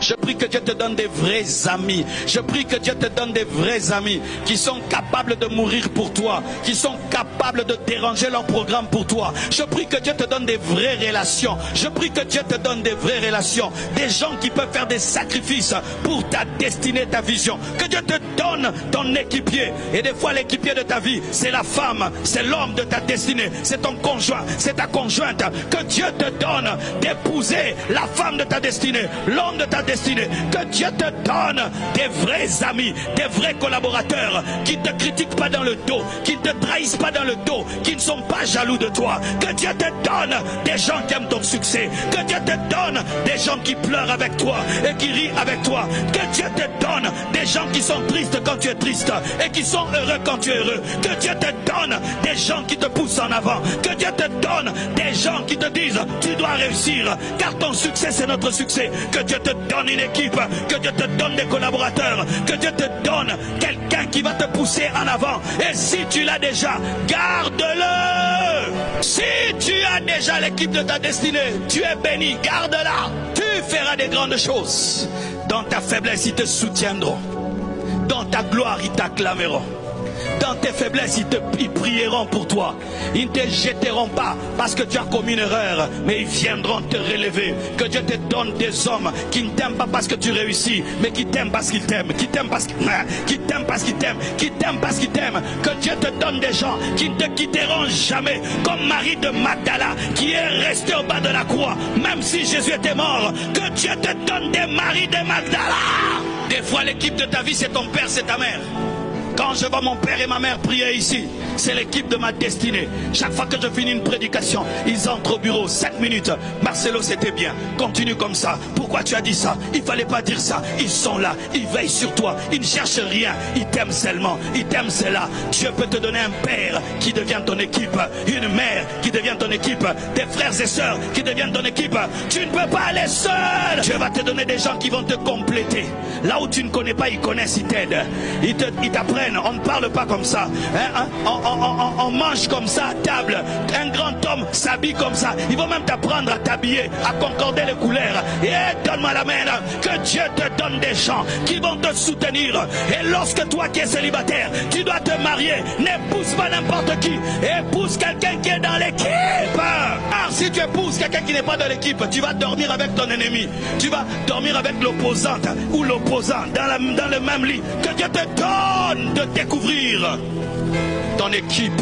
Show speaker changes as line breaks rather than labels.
Je prie que Dieu te donne des vrais amis. Je prie que Dieu te donne des vrais amis qui sont capables de mourir pour toi, qui sont capables de déranger leur programme pour toi. Je prie que Dieu te donne des vraies relations. Je prie que Dieu te donne des vraies relations. Des gens qui peuvent faire des sacrifices pour ta destinée, ta vision. Que Dieu te donne ton équipier. Et des fois l'équipier de ta vie, c'est la femme, c'est l'homme de ta destinée, c'est ton conjoint, c'est ta conjointe. Que Dieu te donne d'épouser la femme de ta destinée, l'homme de ta destinée. Que Dieu te donne des vrais amis, des vrais collaborateurs qui ne te critiquent pas dans le dos, qui ne te trahissent pas dans le dos, qui ne sont pas jaloux de toi. Que Dieu te donne des gens qui aiment ton succès. Que Dieu te donne des gens qui pleurent avec toi et qui rient avec toi. Que Dieu te donne des gens qui sont tristes quand tu es triste et qui sont heureux quand tu es heureux. Que Dieu te donne des gens qui te poussent en avant. Que Dieu te donne des gens qui te disent tu dois réussir car ton succès c'est notre succès. Que Dieu te donne une équipe, que Dieu te donne des collaborateurs, que Dieu te donne quelqu'un qui va te pousser en avant. Et si tu l'as déjà, garde-le. Si tu as déjà l'équipe de ta destinée, tu es béni, garde-la. Tu feras des grandes choses. Dans ta faiblesse, ils te soutiendront. Dans ta gloire, ils t'acclameront. Dans tes faiblesses, ils prieront pour toi. Ils ne te jetteront pas parce que tu as commis une erreur, mais ils viendront te relever. Que Dieu te donne des hommes qui ne t'aiment pas parce que tu réussis, mais qui t'aiment parce qu'ils t'aiment, qui t'aiment parce qu'ils t'aiment, qui t'aiment parce qu'ils t'aiment. Que Dieu te donne des gens qui ne te quitteront jamais, comme Marie de Magdala qui est restée au bas de la croix, même si Jésus était mort. Que Dieu te donne des maris de Magdala. Des fois, l'équipe de ta vie, c'est ton père, c'est ta mère. Quand je vois mon père et ma mère prier ici, c'est l'équipe de ma destinée. Chaque fois que je finis une prédication, ils entrent au bureau, 5 minutes. Marcelo, c'était bien. Continue comme ça. Pourquoi tu as dit ça? Il fallait pas dire ça. Ils sont là, ils veillent sur toi. Ils ne cherchent rien. Ils t'aiment seulement. Ils t'aiment cela. Dieu peut te donner un père qui devient ton équipe, une mère qui devient ton équipe, des frères et sœurs qui deviennent ton équipe. Tu ne peux pas aller seul. Dieu va te donner des gens qui vont te compléter. Là où tu ne connais pas, ils connaissent, ils t'aident. Ils t'apprennent. On ne parle pas comme ça. On mange comme ça à table. Un grand homme s'habille comme ça. Il va même t'apprendre à t'habiller, à concorder les couleurs. Et donne-moi la main. Que Dieu te donne des gens qui vont te soutenir. Et lorsque toi qui es célibataire, tu dois te marier, n'épouse pas n'importe qui. Épouse quelqu'un qui est dans l'équipe. Car si tu épouses quelqu'un qui n'est pas dans l'équipe, tu vas dormir avec ton ennemi. Tu vas dormir avec l'opposante ou l'opposant dans le même lit. Que Dieu te donne de découvrir ton équipe.